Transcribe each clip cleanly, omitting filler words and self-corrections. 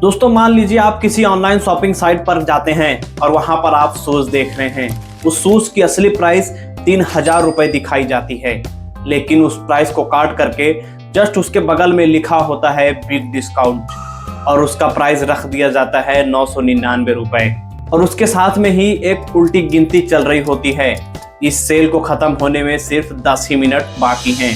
दोस्तों मान लीजिए आप किसी ऑनलाइन शॉपिंग साइट पर जाते हैं और वहां पर आप शूज देख रहे हैं। उस शूज की असली प्राइस 3000 रुपए दिखाई जाती है, लेकिन उस प्राइस को काट करके जस्ट उसके बगल में लिखा होता है बिग डिस्काउंट और उसका प्राइस रख दिया जाता है 999 रुपए। और उसके साथ में ही एक उल्टी गिनती चल रही होती है, इस सेल को खत्म होने में सिर्फ 10 ही मिनट बाकी हैं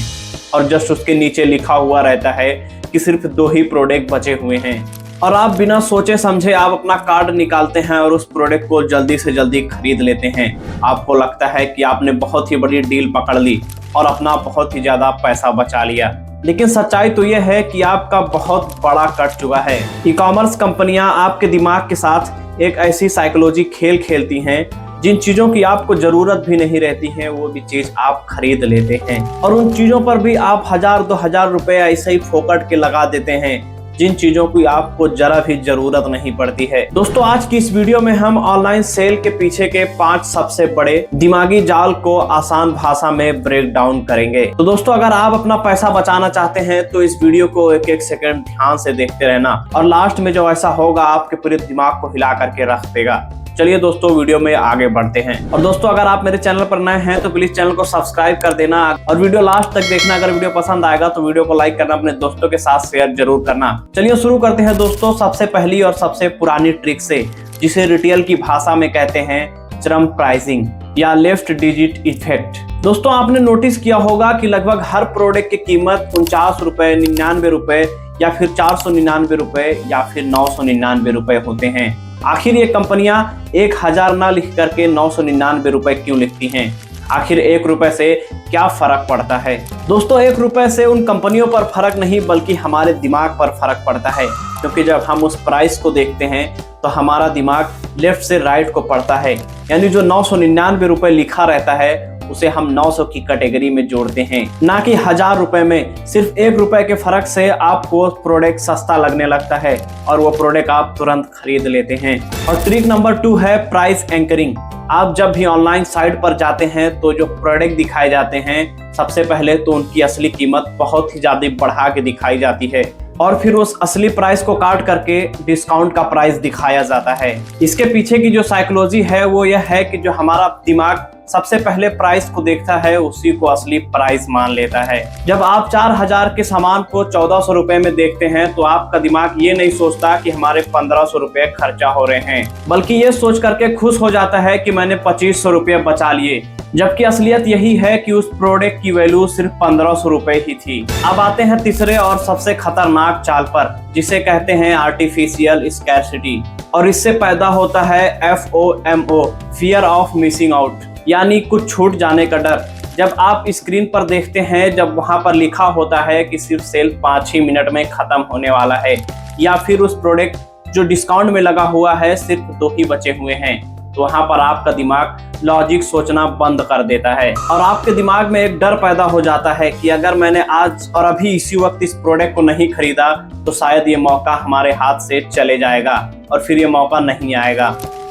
और जस्ट उसके नीचे लिखा हुआ रहता है कि सिर्फ 2 ही प्रोडक्ट बचे हुए हैं। और आप बिना सोचे समझे आप अपना कार्ड निकालते हैं और उस प्रोडक्ट को जल्दी से जल्दी खरीद लेते हैं। आपको लगता है कि आपने बहुत ही बड़ी डील पकड़ ली और अपना बहुत ही ज्यादा पैसा बचा लिया, लेकिन सच्चाई तो यह है कि आपका बहुत बड़ा कट चुका है। ई कॉमर्स कंपनियां आपके दिमाग के साथ एक ऐसी साइकोलॉजी खेल खेलती हैं, जिन चीजों की आपको जरूरत भी नहीं रहती है वो भी चीज आप खरीद लेते हैं और उन चीजों पर भी आप 1000-2000 रुपए ऐसे ही फोकट के लगा देते हैं, जिन चीजों की आपको जरा भी जरूरत नहीं पड़ती है। दोस्तों आज की इस वीडियो में हम ऑनलाइन सेल के पीछे के 5 सबसे बड़े दिमागी जाल को आसान भाषा में ब्रेक डाउन करेंगे। तो दोस्तों अगर आप अपना पैसा बचाना चाहते हैं तो इस वीडियो को एक एक सेकंड ध्यान से देखते रहना और लास्ट में जो ऐसा होगा आपके पूरे दिमाग को हिला करके रख देगा। चलिए दोस्तों वीडियो में आगे बढ़ते हैं। और दोस्तों अगर आप मेरे चैनल पर नए हैं तो प्लीज चैनल को सब्सक्राइब कर देना और वीडियो लास्ट तक देखना। अगर वीडियो पसंद आएगा तो वीडियो को लाइक करना, अपने दोस्तों के साथ शेयर जरूर करना। चलिए शुरू करते हैं दोस्तों सबसे पहली और सबसे पुरानी ट्रिक से, जिसे रिटेल की भाषा में कहते हैं चरम प्राइसिंग या लेफ्ट डिजिट इफेक्ट। दोस्तों आपने नोटिस किया होगा कि लगभग हर प्रोडक्ट की कीमत 49 रुपए, 99 रुपए या फिर 499 रुपए या फिर 999 रुपए होते हैं। आखिर ये कंपनियां 1000 ना लिख करके 999 रुपए क्यों लिखती हैं? आखिर 1 रुपए से क्या फर्क पड़ता है? दोस्तों 1 रुपए से उन कंपनियों पर फर्क नहीं बल्कि हमारे दिमाग पर फर्क पड़ता है, क्योंकि जब हम उस प्राइस को देखते हैं तो हमारा दिमाग लेफ्ट से राइट को पढ़ता है, यानी जो 999 रुपए लिखा रहता है उसे हम 900 की कैटेगरी में जोड़ते हैं, ना कि 1000 रुपए में। सिर्फ 1 रुपए के फर्क से आपको प्रोडक्ट सस्ता लगने लगता है और वो प्रोडक्ट आप तुरंत खरीद लेते हैं। और ट्रिक नंबर 2 है प्राइस एंकरिंग। आप जब भी ऑनलाइन साइट पर जाते हैं तो जो प्रोडक्ट दिखाए जाते हैं सबसे पहले तो उनकी असली कीमत बहुत ही ज्यादा बढ़ा के दिखाई जाती है और फिर उस असली प्राइस को काट करके डिस्काउंट का प्राइस दिखाया जाता है। इसके पीछे की जो साइकोलॉजी है वो यह है कि जो हमारा दिमाग सबसे पहले प्राइस को देखता है उसी को असली प्राइस मान लेता है। जब आप 4000 के सामान को 1400 रुपए में देखते हैं तो आपका दिमाग ये नहीं सोचता कि हमारे 1500 रुपए खर्चा हो रहे हैं, बल्कि ये सोच करके खुश हो जाता है कि मैंने 2500 रुपए बचा लिए, जबकि असलियत यही है कि उस प्रोडक्ट की वैल्यू सिर्फ 1500 रुपए ही थी। अब आते हैं तीसरे और सबसे खतरनाक चाल पर, जिसे कहते हैं आर्टिफिशियल स्कैर्सिटी, और इससे पैदा होता है FOMO, fear of missing out, यानी कुछ छूट जाने का डर। जब आप स्क्रीन पर देखते हैं, जब वहां पर लिखा होता है कि सिर्फ सेल 5 ही मिनट में खत्म होने वाला है या फिर उस प्रोडक्ट जो डिस्काउंट में लगा हुआ है सिर्फ 2 ही बचे हुए हैं, तो वहां पर आपका दिमाग लॉजिक सोचना बंद कर देता है और आपके दिमाग में एक डर पैदा हो जाता है कि अगर मैंने आज और अभी इसी वक्त इस प्रोडक्ट को नहीं खरीदा तो शायद ये मौका हमारे हाथ से चले जाएगा और फिर ये मौका नहीं आएगा।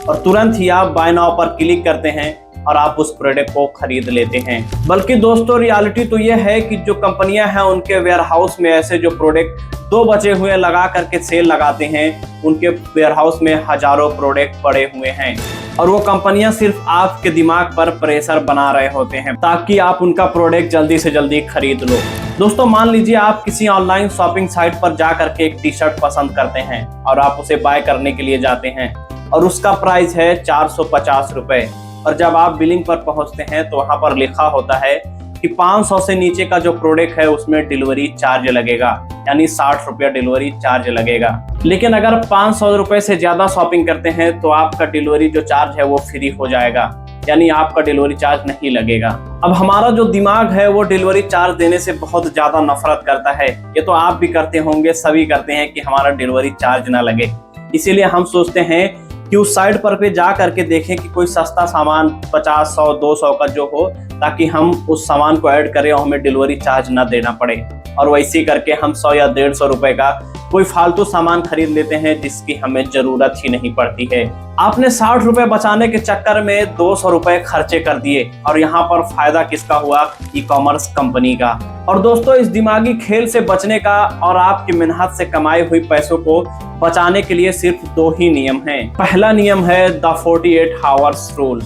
और तुरंत ही आप बाय नाउ पर क्लिक करते हैं और आप उस प्रोडक्ट को खरीद लेते हैं। बल्कि दोस्तों रियलिटी तो यह है कि जो कंपनियां हैं उनके वेयर हाउस में ऐसे जो प्रोडक्ट 2 बचे हुए लगा करके सेल लगाते हैं, उनके वेयर हाउस में हजारों प्रोडक्ट पड़े हुए हैं और वो कंपनियां सिर्फ आपके दिमाग पर प्रेशर बना रहे होते हैं ताकि आप उनका प्रोडक्ट जल्दी से जल्दी खरीद लो। दोस्तों मान लीजिए आप किसी ऑनलाइन शॉपिंग साइट पर जा करके एक टी-शर्ट पसंद करते हैं और आप उसे बाय करने के लिए जाते हैं और उसका प्राइस है 450 रुपए। और जब आप बिलिंग पर पहुंचते हैं तो वहां पर लिखा होता है कि 500 से नीचे का जो प्रोडक्ट है उसमें डिलीवरी चार्ज लगेगा, यानी 60 रुपया डिलीवरी चार्ज लगेगा। लेकिन अगर 500 रुपए से ज्यादा शॉपिंग करते हैं तो आपका डिलीवरी जो चार्ज है वो फ्री हो जाएगा, यानी आपका डिलीवरी चार्ज नहीं लगेगा। अब हमारा जो दिमाग है वो डिलीवरी चार्ज देने से बहुत ज्यादा नफरत करता है। ये तो आप भी करते होंगे, सभी करते हैं कि हमारा डिलीवरी चार्ज ना लगे। इसीलिए हम सोचते हैं कि उस साइट पर पे जा करके देखें कि कोई सस्ता सामान 50, 100, 200 का जो हो, ताकि हम उस सामान को ऐड करें और हमें डिलीवरी चार्ज ना देना पड़े। और वैसे करके हम 100 या 150 रुपए का कोई फालतू सामान खरीद लेते हैं जिसकी हमें जरूरत ही नहीं पड़ती है। आपने 60 रुपए बचाने के चक्कर में 200 रुपए खर्चे कर दिए और यहाँ पर फायदा किसका हुआ? ई कॉमर्स कंपनी का। और दोस्तों, इस दिमागी खेल से बचने का और आपकी मेहनत से कमाई हुई पैसों को बचाने के लिए सिर्फ 2 ही नियम हैं। पहला नियम है द 48 आवर्स रूल।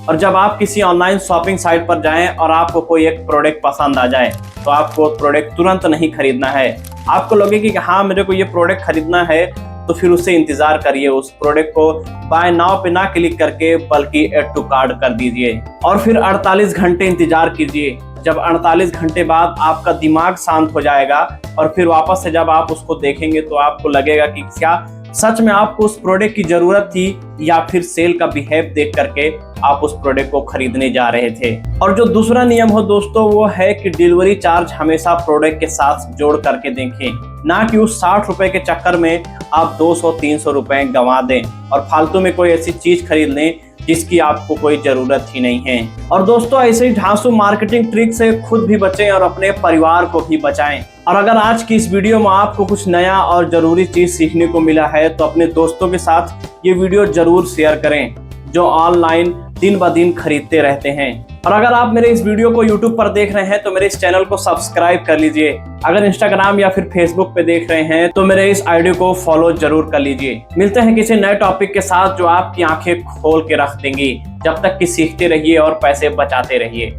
और जब आप किसी ऑनलाइन शॉपिंग साइट पर जाएं और आपको कोई एक प्रोडक्ट पसंद आ जाए तो आपको प्रोडक्ट तुरंत नहीं खरीदना है। आपको लगे कि हाँ, मेरे को ये प्रोडक्ट खरीदना है, तो फिर उससे इंतजार करिए। उस प्रोडक्ट को बाय नाउ पे ना क्लिक करके बल्कि ऐड टू कार्ट कर दीजिए और फिर 48 घंटे इंतजार कीजिए। जब 48 घंटे बाद आपका दिमाग शांत हो जाएगा और फिर वापस से जब आप उसको देखेंगे तो आपको लगेगा कि क्या सच में आपको उस प्रोडक्ट की जरूरत थी या फिर सेल का बिहेव देख करके आप उस प्रोडक्ट को खरीदने जा रहे थे। और जो दूसरा नियम हो दोस्तों, वो है कि डिलीवरी चार्ज हमेशा प्रोडक्ट के साथ जोड़ करके देखें, ना कि उस 60 रुपए के चक्कर में आप 200-300 रुपए गंवा दें और फालतू में कोई ऐसी चीज खरीद लें जिसकी आपको कोई जरूरत ही नहीं है। और दोस्तों, ऐसे ही ढांसू मार्केटिंग ट्रिक से खुद भी बचें और अपने परिवार को भी बचाएं। और अगर आज की इस वीडियो में आपको कुछ नया और जरूरी चीज सीखने को मिला है तो अपने दोस्तों के साथ ये वीडियो जरूर शेयर करें जो ऑनलाइन दिन ब दिन खरीदते रहते हैं। और अगर आप मेरे इस वीडियो को YouTube पर देख रहे हैं तो मेरे इस चैनल को सब्सक्राइब कर लीजिए। अगर Instagram या फिर Facebook पे देख रहे हैं तो मेरे इस आईडी को फॉलो जरूर कर लीजिए। मिलते हैं किसी नए टॉपिक के साथ जो आपकी आंखें खोल के रख देंगी। जब तक कि सीखते रहिए और पैसे बचाते रहिए।